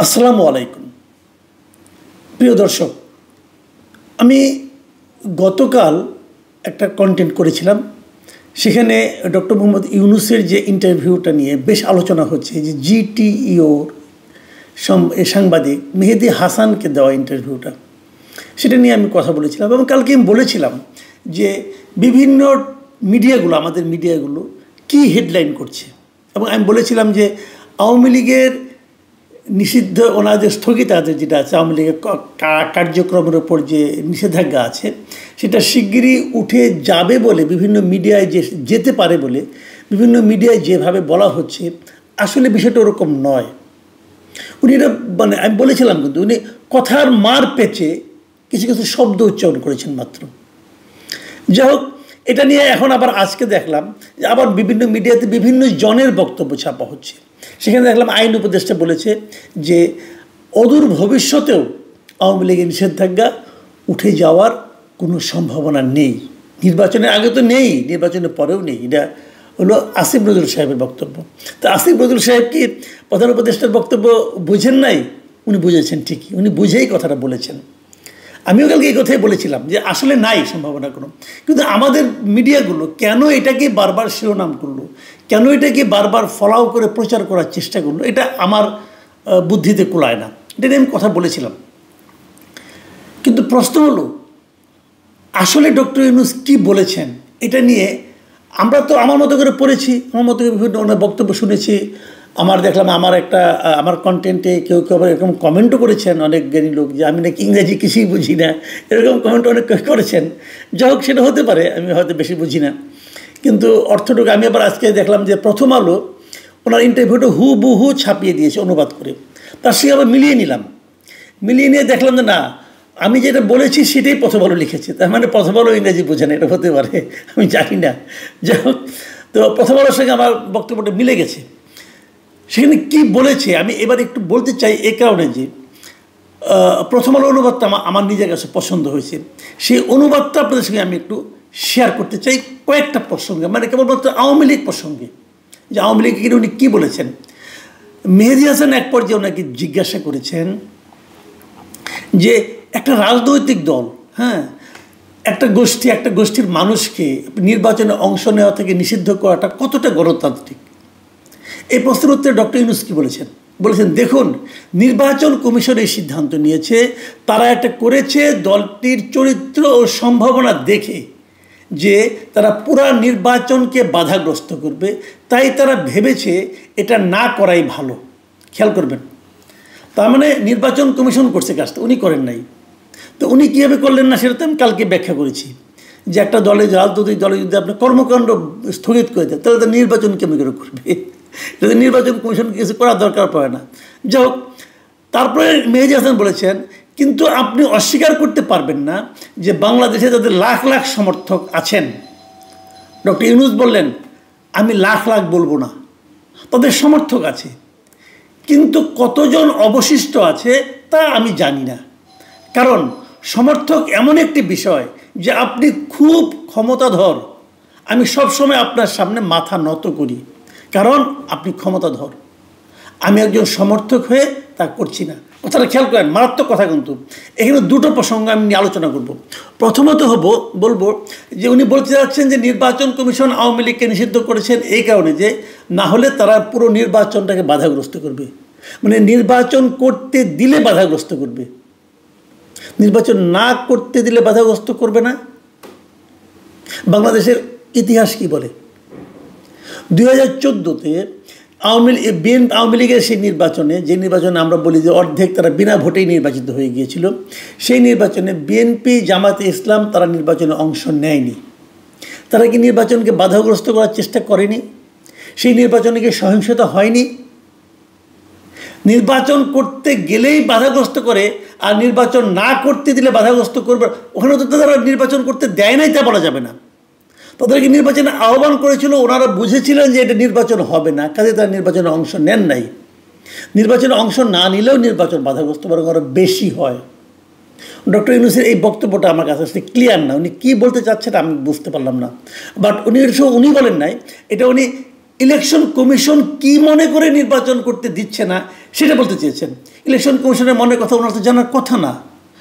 আসসালামু আলাইকুম প্রিয় দর্শক, আমি গতকাল একটা কন্টেন্ট করেছিলাম। সেখানে ডক্টর মোহাম্মদ ইউনূসের যে ইন্টারভিউটা নিয়ে বেশ আলোচনা হচ্ছে, যে জিটিইওর সাংবাদিক মেহেদী হাসানকে দেওয়া ইন্টারভিউটা, সেটা নিয়ে আমি কথা বলেছিলাম। এবং কালকে আমি বলেছিলাম যে বিভিন্ন মিডিয়াগুলো, আমাদের মিডিয়াগুলো কি হেডলাইন করছে। এবং আমি বলেছিলাম যে আওয়ামী লীগের নিষিদ্ধ, ওনাদের স্থগিতাদেশ যেটা আছে, আওয়ামী লীগের কার্যক্রমের ওপর যে নিষেধাজ্ঞা আছে, সেটা শিগগিরই উঠে যাবে বলে বিভিন্ন মিডিয়ায় যেতে পারে বলে বিভিন্ন মিডিয়ায় যেভাবে বলা হচ্ছে, আসলে বিষয়টা ওরকম নয়। উনি এটা মানে আমি বলেছিলাম, কিন্তু উনি কথার মার পেঁচে কিছু কিছু শব্দ উচ্চারণ করেছেন মাত্র। যাই হোক, এটা নিয়ে এখন আবার আজকে দেখলাম যে আবার বিভিন্ন মিডিয়াতে বিভিন্ন জনের বক্তব্য ছাপা হচ্ছে। সেখানে দেখলাম আইন উপদেষ্টা বলেছে যে অদূর ভবিষ্যতেও আওয়ামী লীগের নিষেধাজ্ঞা উঠে যাওয়ার কোনো সম্ভাবনা নেই। নির্বাচনের আগে তো নেই, নির্বাচনের পরেও নেই। এটা হলো আসিফ নজরুল সাহেবের বক্তব্য। তো আসিফ নজরুল সাহেব কি প্রধান উপদেষ্টার বক্তব্য বুঝেন নাই? উনি বুঝেছেন ঠিকই, উনি বুঝেই কথাটা বলেছেন। আমিও কালকে এই কথাই বলেছিলাম যে আসলে নাই সম্ভাবনা কোনো। কিন্তু আমাদের মিডিয়াগুলো কেন এটাকে বারবার শিরোনাম করলো, কেন এটাকে বারবার ফলাও করে প্রচার করার চেষ্টা করলো, এটা আমার বুদ্ধিতে কুলায় না। এটা নিয়ে আমি কথা বলেছিলাম। কিন্তু প্রশ্ন হলো, আসলে ডক্টর ইউনূস কী বলেছেন এটা নিয়ে আমরা তো আমার মতো করে পড়েছি, আমার মতো করে বিভিন্ন ওনার বক্তব্য শুনেছি। দেখলাম আমার কন্টেন্টে কেউ কেউ আবার এরকম কমেন্টও করেছেন, অনেক জ্ঞানী লোক, যে আমি নাকি ইংরেজি কিছুই বুঝি না, এরকম কমেন্ট অনেক করেছেন। যাই হোক, সেটা হতে পারে, আমি হয়তো বেশি বুঝি না, কিন্তু অর্থটুকু। আমি আবার আজকে দেখলাম যে প্রথম আলো ওনার ইন্টারভিউটা হুবহু ছাপিয়ে দিয়েছে অনুবাদ করে। তার সঙ্গে আবার মিলিয়ে নিলাম, মিলিয়ে নিয়ে দেখলাম যে না, আমি যেটা বলেছি সেটাই প্রথম আলো লিখেছে। তার মানে প্রথম আলো ইংরেজি বোঝে না, এটা হতে পারে, আমি জানি না। যাই হোক, তো প্রথম আলোর সঙ্গে আমার বক্তব্যটা মিলে গেছে। সেখানে কী বলেছে আমি এবার একটু বলতে চাই, এই কারণে যে প্রথম আলো অনুবাদটা আমার নিজের কাছে পছন্দ হয়েছে। সেই অনুবাদটা আপনাদের সঙ্গে আমি একটু শেয়ার করতে চাই কয়েকটা প্রসঙ্গে, মানে কেবলমাত্র আওয়ামী লীগ প্রসঙ্গে, যে আওয়ামী লীগকে উনি কী বলেছেন। মেহেদী হাসান এক পর্যায়ে ওনাকে জিজ্ঞাসা করেছেন যে একটা রাজনৈতিক দল, হ্যাঁ, একটা গোষ্ঠীর মানুষকে নির্বাচনে অংশ নেওয়া থেকে নিষিদ্ধ করাটা কতটা গণতান্ত্রিক। এই প্রশ্নের উত্তরে ডক্টর ইউনূস কী বলেছেন? দেখুন, নির্বাচন কমিশন এই সিদ্ধান্ত নিয়েছে, তারা এটা করেছে দলটির চরিত্র ও সম্ভাবনা দেখে যে তারা পুরা নির্বাচনকে বাধাগ্রস্ত করবে, তাই তারা ভেবেছে এটা না করাই ভালো। খেয়াল করবেন, তার মানে নির্বাচন কমিশন করছে কাজটা, উনি করেন নাই। তো উনি কীভাবে করলেন না সেটা তো আমি কালকে ব্যাখ্যা করেছি, যে একটা রাজনৈতিক দলে যদি আপনি কর্মকাণ্ড স্থগিত করে দেয়, তাহলে তো নির্বাচন কেমন করে করবে? যদি নির্বাচন কমিশন কিছু করার দরকার পড়ে না। যাই হোক, তারপরে মেহেদী হাসান বলেছেন, কিন্তু আপনি অস্বীকার করতে পারবেন না যে বাংলাদেশে যাদের লাখ লাখ সমর্থক আছেন। ডক্টর ইউনূস বললেন, আমি লাখ লাখ বলবো না, তাদের সমর্থক আছে, কিন্তু কতজন অবশিষ্ট আছে তা আমি জানি না। কারণ সমর্থক এমন একটি বিষয় যে আপনি খুব ক্ষমতাধর, আমি সবসময় আপনার সামনে মাথা নত করি, কারণ আপনি ক্ষমতাধর। আমি একজন সমর্থক হয়ে তা করছি না। কথাটা খেয়াল করেন, মারাত্মক কথা। কিন্তু এখানে দুটো প্রসঙ্গ আমি নিয়ে আলোচনা করব। প্রথমত বলবো যে উনি বলতে যাচ্ছেন যে নির্বাচন কমিশন আওয়ামী লীগকে নিষিদ্ধ করেছেন এই কারণে যে না হলে তারা পুরো নির্বাচনটাকে বাধাগ্রস্ত করবে, মানে নির্বাচন করতে দিলে বাধাগ্রস্ত করবে, নির্বাচন না করতে দিলে বাধাগ্রস্ত করবে না। বাংলাদেশের ইতিহাস কি বলে? 2014-তে আওয়ামী লীগের সেই নির্বাচনে, যে নির্বাচনে আমরা বলি যে অর্ধেক তারা বিনা ভোটেই নির্বাচিত হয়ে গিয়েছিল, সেই নির্বাচনে বিএনপি, জামাতে ইসলাম তারা নির্বাচনে অংশ নেয়নি। তারা কি নির্বাচনকে বাধাগ্রস্ত করার চেষ্টা করেনি? সেই নির্বাচনে কি সহিংসতা হয়নি? নির্বাচন করতে গেলেই বাধাগ্রস্ত করে, আর নির্বাচন না করতে দিলে বাধাগ্রস্ত করবে। ওখানে তো তারা নির্বাচন করতে দেয় নাই তা বলা যাবে না। তাদেরকে নির্বাচনে আহ্বান করেছিল, ওনারা বুঝেছিলেন যে এটা নির্বাচন হবে না, কাজে তারা নির্বাচনে অংশ নেন নাই। নির্বাচনে অংশ না নিলেও নির্বাচন বাধাগ্রস্ত বরং আরও বেশি হয়। ডক্টর ইউনূসের এই বক্তব্যটা আমার কাছে আসলে ক্লিয়ার না, উনি কী বলতে চাচ্ছেন আমি বুঝতে পারলাম না। বাট উনি বলেন নাই, এটা উনি ইলেকশন কমিশন কি মনে করে নির্বাচন করতে দিচ্ছে না সেটা বলতে চেয়েছেন। ইলেকশন কমিশনের মনের কথা ওনার তো জানার কথা না,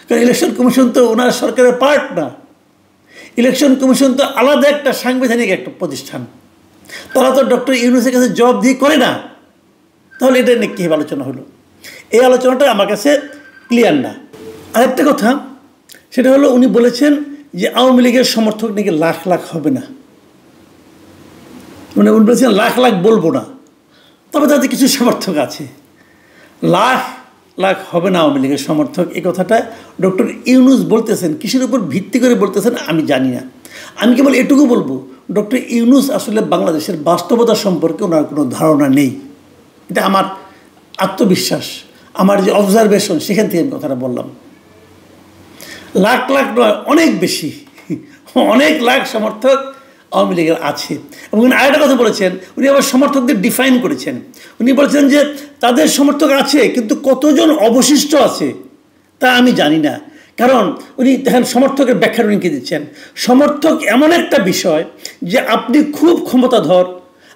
কারণ ইলেকশন কমিশন তো ওনার সরকারের পার্ট না। ইলেকশন কমিশন তো আলাদা একটা সাংবিধানিক একটা প্রতিষ্ঠান, তারা তো ডক্টর ইউনূসের কাছে জবাবদিহি করে না। তাহলে এটা নিয়ে কী আলোচনা হলো? এই আলোচনাটা আমার কাছে ক্লিয়ার না। আরেকটা কথা, সেটা হলো উনি বলেছেন যে আওয়ামী লীগের সমর্থক নাকি লাখ লাখ হবে না, মানে উনি বলেছেন লাখ লাখ বলবো না, তবে তাদের কিছু সমর্থক আছে। লাখ লাখ হবে না আওয়ামী লীগের সমর্থক, এই কথাটা ডক্টর ইউনূস বলতেছেন, কিসের উপর ভিত্তি করে বলতেছেন আমি জানি না। আমি কেবল এটুকু বলবো, ডক্টর ইউনূস আসলে বাংলাদেশের বাস্তবতা সম্পর্কে ওনার কোনো ধারণা নেই। এটা আমার আত্মবিশ্বাস, আমার যে অবজারভেশন, সেখান থেকে আমি কথাটা বললাম। লাখ লাখ নয়, অনেক বেশি, অনেক লাখ সমর্থক আওয়ামী লীগের আছে। এবং উনি আরেকটা কথা বলেছেন, উনি আবার সমর্থকদের ডিফাইন করেছেন। উনি বলেছেন যে তাদের সমর্থক আছে, কিন্তু কতজন অবশিষ্ট আছে তা আমি জানি না। কারণ উনি দেখেন সমর্থকের ব্যাখ্যা উনি কি দিচ্ছেন, সমর্থক এমন একটা বিষয় যে আপনি খুব ক্ষমতাধর,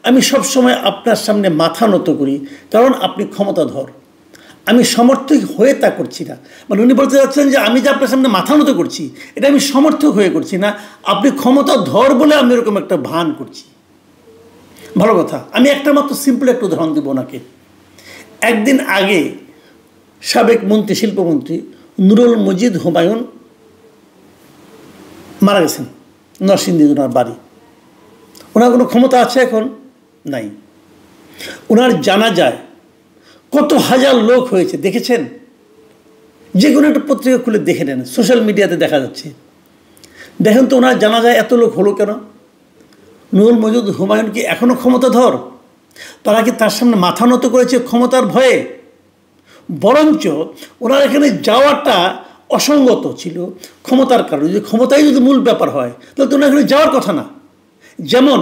আমি সবসময় আপনার সামনে মাথা নত করি কারণ আপনি ক্ষমতাধর, আমি সমর্থক হয়ে তা করছি না। মানে উনি বলতে চাচ্ছেন যে আমি যে আপনার সামনে মাথা নত করছি এটা আমি সমর্থক হয়ে করছি না, আপনি ক্ষমতাধর বলে আমি এরকম একটা ভান করছি। ভালো কথা। আমি একটা মাত্র সিম্পল একটা উদাহরণ দেব ওনাকে। একদিন আগে সাবেক মন্ত্রী, শিল্পমন্ত্রী নুরুল মজিদ হুমায়ুন মারা গেছেন, নরসিংদী ওনার বাড়ি। ওনার কোনো ক্ষমতা আছে এখন? নাই। ওনার জানাজায় কত হাজার লোক হয়েছে দেখেছেন? যে কোনো একটা পত্রিকা খুলে দেখে নেন, সোশ্যাল মিডিয়াতে দেখা যাচ্ছে। দেখেন তো ওনার জানাজায় এত লোক হলো কেন? নুরুল মজিদ হুমায়ুন কি এখনও ক্ষমতাধর? তারা কি তার সামনে মাথা নত করেছে ক্ষমতার ভয়ে? বরঞ্চ ওনার এখানে যাওয়াটা অসঙ্গত ছিল ক্ষমতার কারণে। যদি ক্ষমতাই যদি মূল ব্যাপার হয় তাহলে তো ওনার এখানে যাওয়ার কথা না। যেমন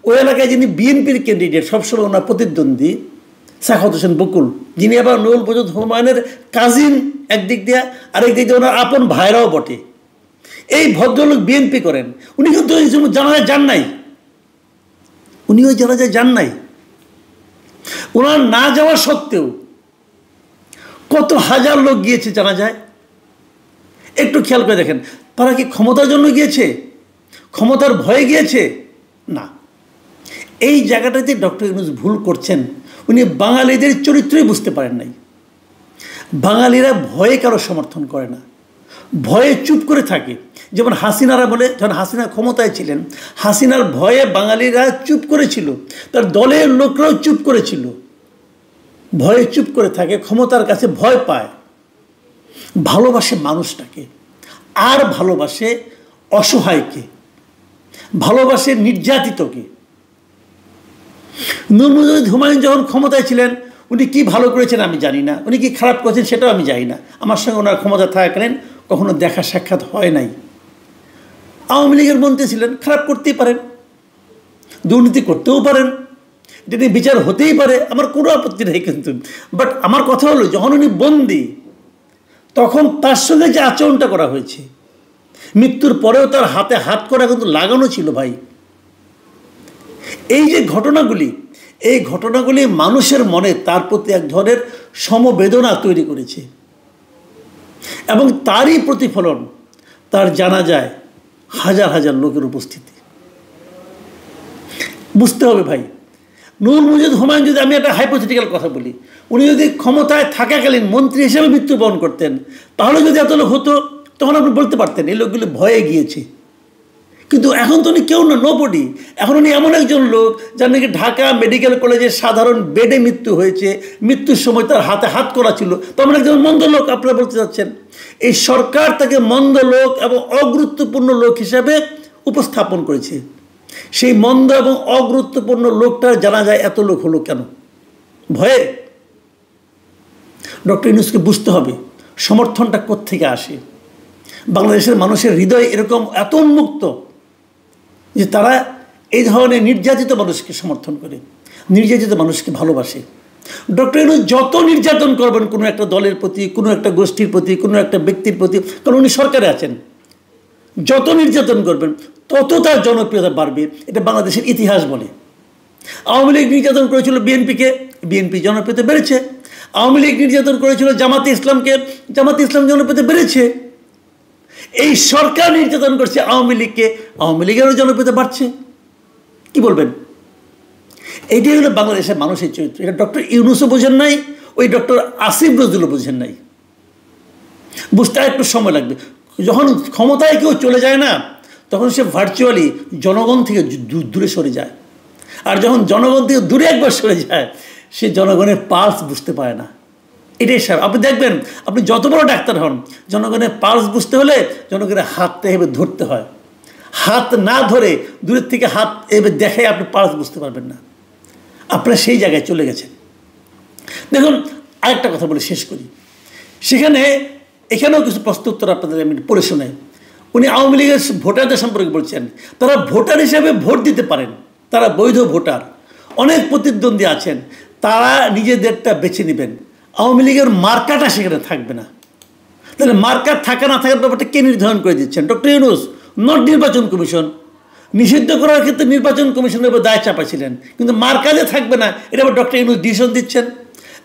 ওই এলাকায় যিনি বিএনপির ক্যান্ডিডেট, সবসময় ওনার প্রতিদ্বন্দ্বী সাখাওয়াত হোসেন বকুল, যিনি আবার নুরুল মজিদ হুমায়ুনের কাজিন একদিক দিয়ে, আরেক দিক দিয়ে ওনার আপন ভাইরাও বটে। এই ভদ্রলোক বিএনপি করেন, উনি কিন্তু এই সময় জানাজায় যান নাই, উনি ওই জানাজায় যান নাই। ওনার না যাওয়া সত্ত্বেও কত হাজার লোক গিয়েছে জানাজায়। একটু খেয়াল করে দেখেন, তারা কি ক্ষমতার জন্য গিয়েছে? ক্ষমতার ভয়ে গিয়েছে? না। এই জায়গাটাতে ডক্টর ইউনূস ভুল করছেন। উনি বাঙালিদের চরিত্রই বুঝতে পারেন নাই। বাঙালিরা ভয়ে কারো সমর্থন করে না, ভয়ে চুপ করে থাকে। যেমন হাসিনারা বলে, যখন হাসিনা ক্ষমতায় ছিলেন, হাসিনার ভয়ে বাঙালিরা চুপ করেছিল, তার দলের লোকরাও চুপ করেছিল। ভয়ে চুপ করে থাকে, ক্ষমতার কাছে ভয় পায়। ভালোবাসে মানুষটাকে, আর ভালোবাসে অসহায়কে, ভালোবাসে নির্যাতিতকে। নুরুল মজিদ হুমায়ুন যখন ক্ষমতায় ছিলেন, উনি কি ভালো করেছেন আমি জানি না, উনি কি খারাপ করেছেন সেটাও আমি জানি না। আমার সঙ্গে ওনার ক্ষমতা থাকাকালীন কখনো দেখা সাক্ষাৎ হয় নাই। আওয়ামী লীগের মন্ত্রী ছিলেন, খারাপ করতেই পারেন, দুর্নীতি করতেও পারেন, এটা নিয়ে বিচার হতেই পারে, আমার কোনো আপত্তি নেই। কিন্তু বাট আমার কথা হলো, যখন উনি বন্দী, তখন তার সঙ্গে যে আচরণটা করা হয়েছে, মৃত্যুর পরেও তার হাতে হাত করা কিন্তু লাগানো ছিল ভাই। এই যে ঘটনাগুলি, এই ঘটনাগুলি মানুষের মনে তার প্রতি এক ধরনের সমবেদনা তৈরি করেছে, এবং তারই প্রতিফলন তার জানাজায় হাজার হাজার লোকের উপস্থিতি। বুঝতে হবে ভাই, নুরুল মজিদ হুমায়ুন, যদি আমি একটা হাইপোথেটিক্যাল কথা বলি, উনি যদি ক্ষমতায় থাকাকালীন মন্ত্রী হিসেবে মৃত্যুবরণ করতেন, তাহলে যদি এত লোক হতো, তখন আপনি বলতে পারতেন এই লোকগুলি ভয়ে গিয়েছে। কিন্তু এখন তো উনি কেউ না, নোবডি। এখন উনি এমন একজন লোক যার নাকি ঢাকা মেডিকেল কলেজে সাধারণ বেডে মৃত্যু হয়েছে, মৃত্যুর সময় তার হাতে হাত করা ছিল, তেমন একজন মন্দ লোক আপনারা বলতে চাচ্ছেন। এই সরকার তাকে মন্দ লোক এবং অগুরুত্বপূর্ণ লোক হিসাবে উপস্থাপন করেছে। সেই মন্দ এবং অগুরুত্বপূর্ণ লোকটার জানাজায় এত লোক হলো কেন? ভয়ে? ডক্টর ইউনূসকে বুঝতে হবে সমর্থনটা কোত্থেকে আসে। বাংলাদেশের মানুষের হৃদয় এরকম এত উন্মুক্ত যে তারা এই ধরনের নির্যাতিত মানুষকে সমর্থন করে, নির্যাতিত মানুষকে ভালোবাসে। ডক্টর ইউনূস যত নির্যাতন করবেন কোনো একটা দলের প্রতি, কোনো একটা গোষ্ঠীর প্রতি, কোনো একটা ব্যক্তির প্রতি, কারণ উনি সরকারে আছেন, যত নির্যাতন করবেন তত তার জনপ্রিয়তা বাড়বে। এটা বাংলাদেশের ইতিহাস বলে। আওয়ামী লীগ নির্যাতন করেছিল বিএনপিকে, বিএনপি জনপ্রিয়তা বেড়েছে। আওয়ামী লীগ নির্যাতন করেছিল জামাতে ইসলামকে, জামাতে ইসলাম জনপ্রিয়তা বেড়েছে। এই সরকার নির্যাতন করছে আওয়ামী লীগকে, আওয়ামী লীগেরও জনপ্রিয়তা বাড়ছে। কি বলবেন? এইটাই হলো বাংলাদেশের মানুষের চরিত্র। এটা ডক্টর ইউনূসও বোঝেন নাই, ওই ডক্টর আসিফ নজরুলও বোঝেন নাই। বুঝতে একটু সময় লাগবে। যখন ক্ষমতায় কেউ চলে যায় না, তখন সে ভার্চুয়ালি জনগণ থেকে দূরে সরে যায়। আর যখন জনগণ থেকে দূরে একবার সরে যায়, সে জনগণের পালস বুঝতে পারে না। এটাই স্যার, আপনি দেখবেন, আপনি যত বড় ডাক্তার হন, জনগণের পালস বুঝতে হলে জনগণের হাতটা এভাবে ধরতে হয়। হাত না ধরে দূরের থেকে হাত এভাবে দেখে আপনি পালস বুঝতে পারবেন না। আপনারা সেই জায়গায় চলে গেছেন। দেখুন, আরেকটা কথা বলে শেষ করি। এখানেও কিছু প্রশ্নোত্তর আপনাদের আমি পড়ে শোনাই। উনি আওয়ামী লীগের ভোটারদের সম্পর্কে বলছেন, তারা ভোটার হিসেবে ভোট দিতে পারেন, তারা বৈধ ভোটার। অনেক প্রতিদ্বন্দ্বী আছেন, তারা নিজেদেরটা বেছে নেবেন। আওয়ামী লীগের মার্কাটা সেখানে থাকবে না। তাহলে মার্কা থাকা না থাকার ব্যাপারটা কে নির্ধারণ করে দিচ্ছেন? ডক্টর ইউনূস, নট নির্বাচন কমিশন। নিষিদ্ধ করার ক্ষেত্রে নির্বাচন কমিশনের উপর দায় চাপাইছিলেন, কিন্তু মার্কা যে থাকবে না এটা আবার ডক্টর ইউনূস ডিসিশন দিচ্ছেন।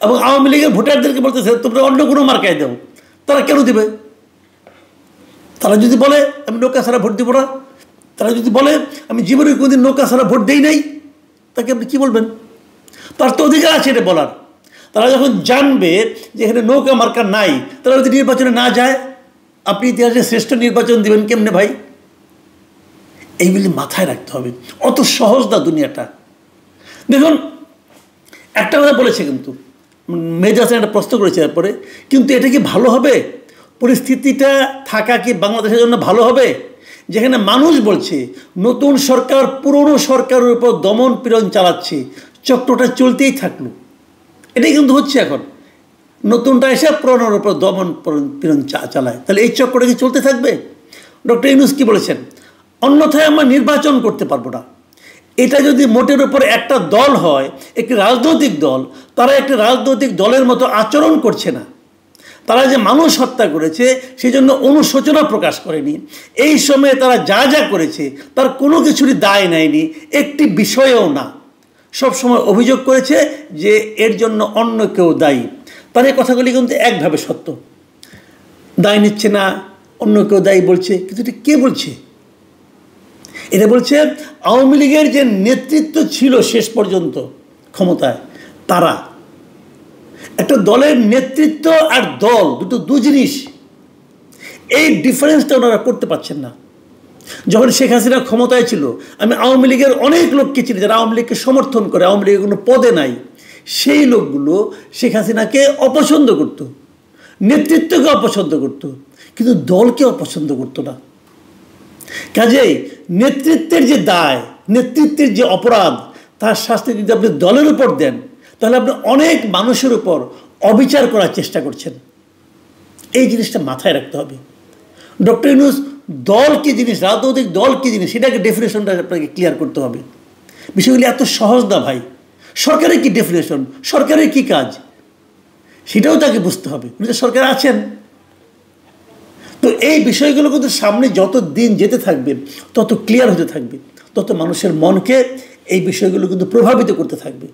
এবং আওয়ামী লীগের ভোটারদেরকে বলতেছে তোমরা অন্য কোনো মার্কায় দাও। তারা কেন দিবে? তারা যদি বলে আমি নৌকা ছাড়া ভোট দিব না, তারা যদি বলে আমি জীবনে কোনোদিন নৌকা ছাড়া ভোট দেই নাই, তাকে আপনি কী বলবেন? তার তো অধিকার আছে এটা বলার। তারা যখন জানবে যে এখানে নৌকা মার্কা নাই, তারা যদি নির্বাচনে না যায়, আপনি ইতিহাসে শ্রেষ্ঠ নির্বাচন দিবেন কেমনে ভাই? এইগুলি মাথায় রাখতে হবে। অত সহজ না দুনিয়াটা। দেখুন, একটা কথা বলেছে, কিন্তু মেজর হাসান একটা প্রশ্ন করেছে এরপরে, কিন্তু এটা কি ভালো হবে? পরিস্থিতিটা থাকা কি বাংলাদেশের জন্য ভালো হবে? যেখানে মানুষ বলছে নতুন সরকার পুরনো সরকারের উপর দমন পীড়ন চালাচ্ছে, চক্রটা চলতেই থাকলো। এটাই কিন্তু হচ্ছে এখন। নতুনটা এসে পুরনোর উপর দমন পীড়ন চালায়, তাহলে এই চক্রটা কি চলতে থাকবে? ডক্টর ইউনূস কি বলেছেন? অন্যথায় আমরা নির্বাচন করতে পারবো না। এটা যদি মোটের উপর একটা দল হয়, একটি রাজনৈতিক দল, তারা একটি রাজনৈতিক দলের মতো আচরণ করছে না। তারা যে মানুষ হত্যা করেছে সেই জন্য অনুশোচনা প্রকাশ করেনি। এই সময়ে তারা যা যা করেছে তার কোনো কিছুরই দায় নেয়নি, একটি বিষয়েও না। সব সময় অভিযোগ করেছে যে এর জন্য অন্য কেউ দায়ী। তার এই কথাগুলি কিন্তু একভাবে সত্য। দায় নিচ্ছে না, অন্য কেউ দায়ী বলছে, কিন্তু এটা কে বলছে? এটা বলছে আওয়ামী লীগের যে নেতৃত্ব ছিল শেষ পর্যন্ত ক্ষমতায়, তারা। একটা দলের নেতৃত্ব আর দল দুটো দু জিনিস। এই ডিফারেন্সটা ওনারা করতে পারছেন না। যখন শেখ হাসিনা ক্ষমতায় ছিল, আমি আওয়ামী লীগের অনেক লোককে চিনি যারা আওয়ামী লীগকে সমর্থন করে, আওয়ামী লীগের কোনো পদে নাই। সেই লোকগুলো শেখ হাসিনাকে অপছন্দ করত, নেতৃত্বকে অপছন্দ করত, কিন্তু দলকে অপছন্দ করতো না। কাজেই নেতৃত্বের যে দায়, নেতৃত্বের যে অপরাধ, তার শাস্তি যদি আপনি দলের উপর দেন, তাহলে আপনি অনেক মানুষের উপর অবিচার করার চেষ্টা করছেন। এই জিনিসটা মাথায় রাখতে হবে। ডক্টর ইউনূস দল কী জিনিস, রাজনৈতিক দল কী জিনিস, সেটাকে ডেফিনেশনটা আপনাকে ক্লিয়ার করতে হবে। বিষয়গুলি এত সহজ না ভাই। সরকারের কী ডেফিনেশন, সরকারের কী কাজ, সেটাও তাকে বুঝতে হবে। উনি তো সরকার আছেন। তো এই বিষয়গুলো কিন্তু সামনে যত দিন যেতে থাকবে তত ক্লিয়ার হতে থাকবে, তত মানুষের মনকে এই বিষয়গুলো কিন্তু প্রভাবিত করতে থাকবে।